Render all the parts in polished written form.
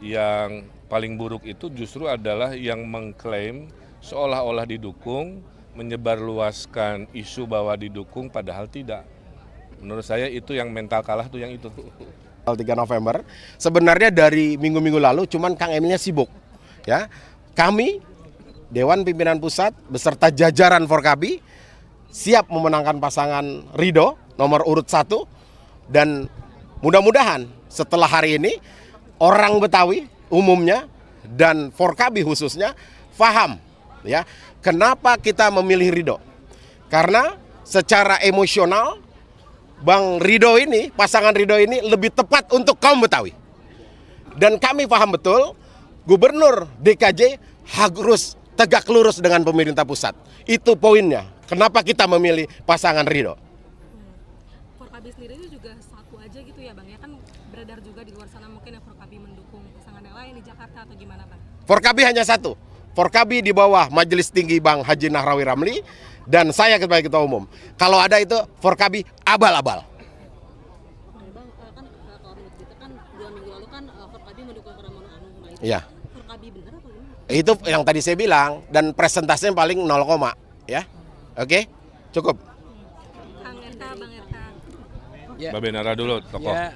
Yang paling buruk itu justru adalah yang mengklaim seolah-olah didukung, menyebarluaskan isu bahwa didukung padahal tidak. Menurut saya itu yang mental kalah tuh yang itu. Tanggal 3 November, sebenarnya dari minggu-minggu lalu cuman Kang Emilnya sibuk. Ya. Kami Dewan Pimpinan Pusat beserta jajaran Forkabi siap memenangkan pasangan Ridho nomor urut 1 dan mudah-mudahan setelah hari ini orang Betawi umumnya dan Forkabi khususnya paham ya kenapa kita memilih Ridho. Karena secara emosional Bang Ridho ini, pasangan Ridho ini lebih tepat untuk kaum Betawi. Dan kami paham betul Gubernur DKJ harus tegak lurus dengan pemerintah pusat. Itu poinnya. Kenapa kita memilih pasangan Ridho. Forkabi sendiri ini juga satu aja gitu ya Bang, ya kan beredar juga di luar sana mungkin yang Forkabi mendukung pasangan yang lain di Jakarta atau gimana Bang? Forkabi hanya satu. Forkabi di bawah Majelis Tinggi Bang Haji Nahrawi Ramli dan saya sebagai ketua umum. Kalau ada itu Forkabi abal-abal. Bang, kan kalau menurut kita kan 2 minggu lalu kan Forkabi mendukung Pramono Anung. Iya. Forkabi benar apa gimana? Itu yang tadi saya bilang dan presentasinya paling 0, ya. Oke? Cukup. Kang Erta, Bang Erta. Ya. Mbak Benara dulu, tokoh. Ya,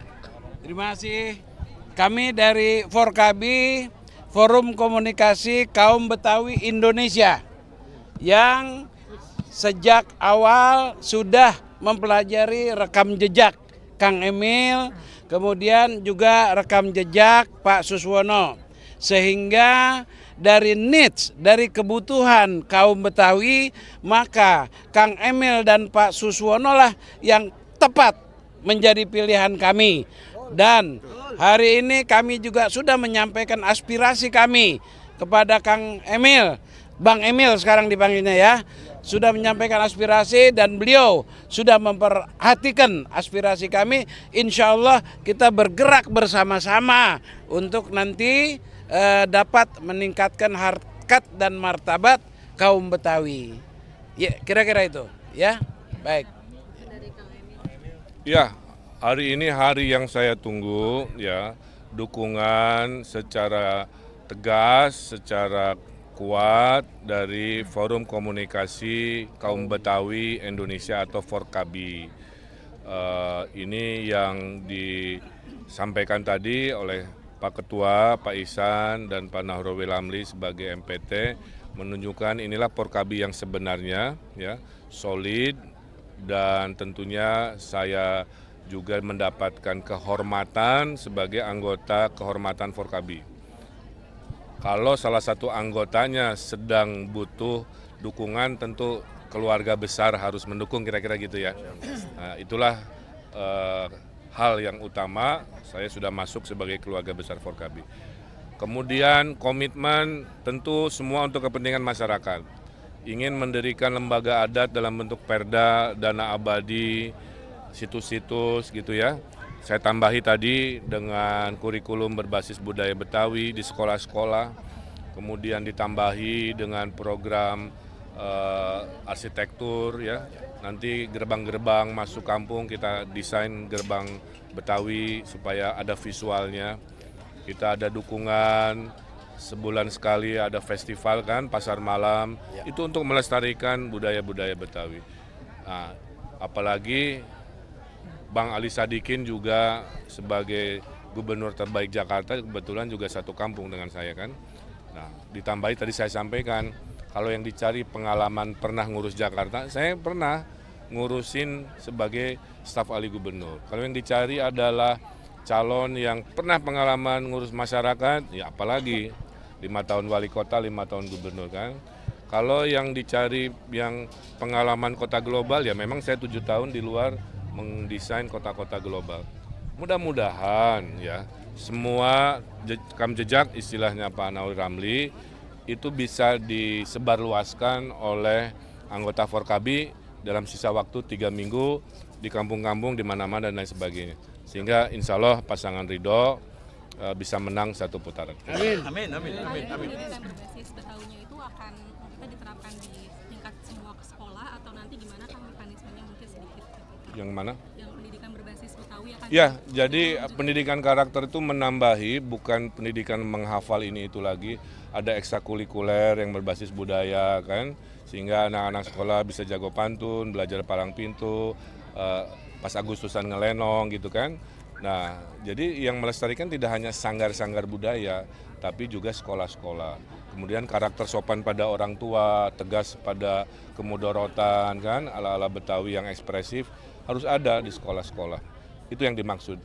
terima kasih. Kami dari Forkabi, Forum Komunikasi Kaum Betawi Indonesia, yang sejak awal sudah mempelajari rekam jejak Kang Emil, kemudian juga rekam jejak Pak Suswono. Sehingga dari needs, dari kebutuhan kaum Betawi, maka Kang Emil dan Pak Suswono lah yang tepat menjadi pilihan kami. Dan hari ini kami juga sudah menyampaikan aspirasi kami kepada Kang Emil, Bang Emil sekarang dipanggilnya ya, sudah menyampaikan aspirasi dan beliau sudah memperhatikan aspirasi kami. Insya Allah kita bergerak bersama-sama untuk nanti dapat meningkatkan harkat dan martabat kaum Betawi. Ya, kira-kira itu, ya. Baik. Ya, hari ini hari yang saya tunggu ya, dukungan secara tegas, secara kuat dari Forum Komunikasi Kaum Betawi Indonesia atau Forkabi. Ini yang disampaikan tadi oleh Pak Ketua, Pak Ihsan, dan Pak Nahrawi Ramli sebagai MPT menunjukkan inilah Forkabi yang sebenarnya, ya, solid, dan tentunya saya juga mendapatkan kehormatan sebagai anggota kehormatan Forkabi. Kalau salah satu anggotanya sedang butuh dukungan, tentu keluarga besar harus mendukung, kira-kira gitu ya. Nah, itulah hal yang utama, saya sudah masuk sebagai keluarga besar Forkabi. Kemudian komitmen tentu semua untuk kepentingan masyarakat. Ingin mendirikan lembaga adat dalam bentuk perda, dana abadi, situs-situs gitu ya. Saya tambahi tadi dengan kurikulum berbasis budaya Betawi di sekolah-sekolah. Kemudian ditambahi dengan program arsitektur ya. Nanti gerbang-gerbang masuk kampung kita desain gerbang Betawi supaya ada visualnya. Kita ada dukungan sebulan sekali ada festival kan, pasar malam, itu untuk melestarikan budaya-budaya Betawi. Nah, apalagi Bang Ali Sadikin juga sebagai gubernur terbaik Jakarta, kebetulan juga satu kampung dengan saya kan. Nah, ditambahi tadi saya sampaikan, kalau yang dicari pengalaman pernah ngurus Jakarta, saya pernah ngurusin sebagai staf ahli gubernur. Kalau yang dicari adalah calon yang pernah pengalaman ngurus masyarakat, ya apalagi 5 tahun wali kota, 5 tahun gubernur kan. Kalau yang dicari yang pengalaman kota global, ya memang saya 7 tahun di luar mendesain kota-kota global. Mudah-mudahan ya semua rekam jejak istilahnya Pak Nahrawi Ramli itu bisa disebarluaskan oleh anggota Forkabi dalam sisa waktu 3 minggu di kampung-kampung di mana-mana dan lain sebagainya. Sehingga insya Allah pasangan Ridho bisa menang satu putaran. Amin. Amin. Pendidikan berbasis Betawinya itu akan kita diterapkan di tingkat semua sekolah atau nanti gimana kan mekanismenya mungkin sedikit? Yang mana? Yang pendidikan berbasis berbasis Betawi akan Ya, jadi pendidikan karakter itu menambahi, bukan pendidikan menghafal ini itu lagi. Ada ekstrakurikuler yang berbasis budaya kan, sehingga anak-anak sekolah bisa jago pantun, belajar palang pintu, pas Agustusan ngelenong gitu kan. Nah, jadi yang melestarikan tidak hanya sanggar-sanggar budaya, tapi juga sekolah-sekolah. Kemudian karakter sopan pada orang tua, tegas pada kemudorotan kan, ala-ala Betawi yang ekspresif harus ada di sekolah-sekolah. Itu yang dimaksud.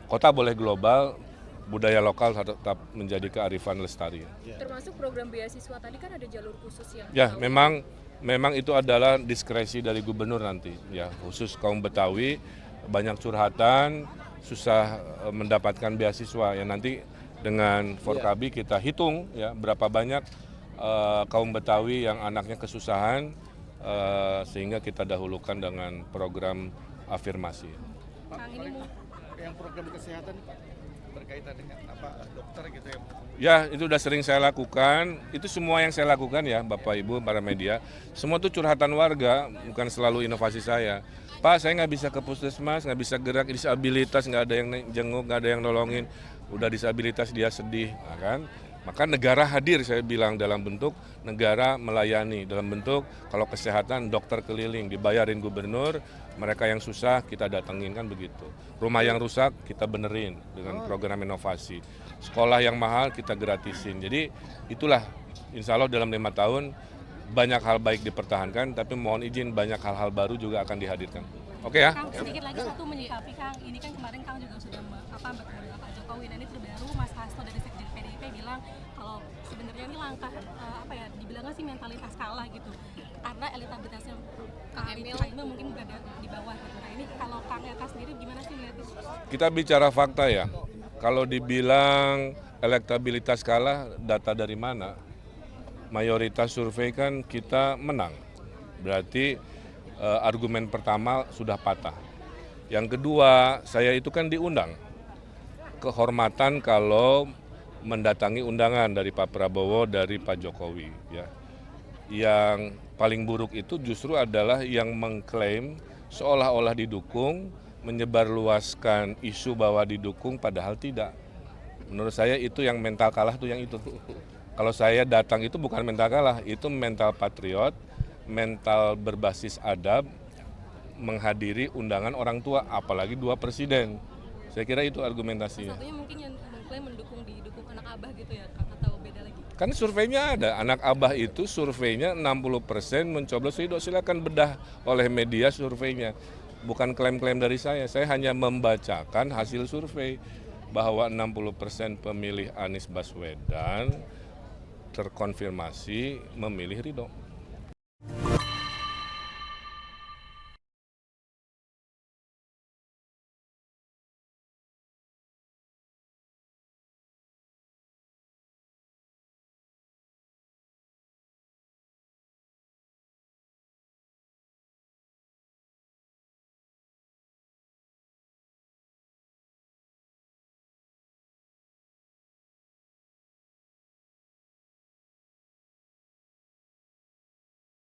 Kota boleh global, budaya lokal tetap menjadi kearifan lestari. Termasuk program beasiswa tadi kan ada jalur khusus yang Ya, memang itu adalah diskresi dari gubernur nanti. Ya, khusus kaum Betawi banyak curhatan, susah mendapatkan beasiswa. Ya nanti dengan Forkabi kita hitung ya berapa banyak kaum Betawi yang anaknya kesusahan sehingga kita dahulukan dengan program afirmasi. Kang ini yang program kesehatan berkaitan dengan apa dokter gitu ya. Ya, itu udah sering saya lakukan. Itu semua yang saya lakukan ya, Bapak Ibu, para media. Semua itu curhatan warga, bukan selalu inovasi saya. Pak, saya nggak bisa ke puskesmas, nggak bisa gerak, disabilitas, nggak ada yang jenguk, nggak ada yang nolongin. Udah disabilitas dia sedih, nah kan? Maka negara hadir, saya bilang, dalam bentuk negara melayani, dalam bentuk kalau kesehatan dokter keliling, dibayarin gubernur, mereka yang susah kita datengin kan begitu. Rumah yang rusak kita benerin dengan program inovasi. Sekolah yang mahal kita gratisin. Jadi itulah insya Allah dalam 5 tahun banyak hal baik dipertahankan, tapi mohon izin banyak hal-hal baru juga akan dihadirkan. Oke ya? Kang, sedikit lagi satu menyikapi Kang, ini kan kemarin Kang juga sudah bertemu dengan Pak Jokowi, dan ini terbaru Mas Hasto dari Sekjen PDIP bilang kalau sebenarnya ini langkah dibilangnya sih mentalitas kalah gitu, karena elektabilitasnya Kang Emil mungkin berada di bawah gitu. Nah ini kalau Kang Eka sendiri gimana sih melihat itu? Kita bicara fakta ya. Kalau dibilang elektabilitas kalah, data dari mana? Mayoritas survei kan kita menang. Berarti argumen pertama sudah patah. Yang kedua, saya itu kan diundang. Kehormatan kalau mendatangi undangan dari Pak Prabowo, dari Pak Jokowi. Ya. Yang paling buruk itu justru adalah yang mengklaim seolah-olah didukung, menyebarluaskan isu bahwa didukung padahal tidak. Menurut saya itu yang mental kalah tuh yang itu. Kalau saya datang itu bukan mental kalah, itu mental patriot, mental berbasis adab, menghadiri undangan orang tua, apalagi 2 presiden. Saya kira itu argumentasinya. Satunya mungkin yang mengklaim didukung anak abah gitu ya Kang, atau beda lagi? Kan surveinya ada, anak abah itu surveinya 60% mencoblos Ridho, silakan bedah oleh media surveinya. Bukan klaim-klaim dari saya hanya membacakan hasil survei bahwa 60% pemilih Anies Baswedan terkonfirmasi memilih Ridho.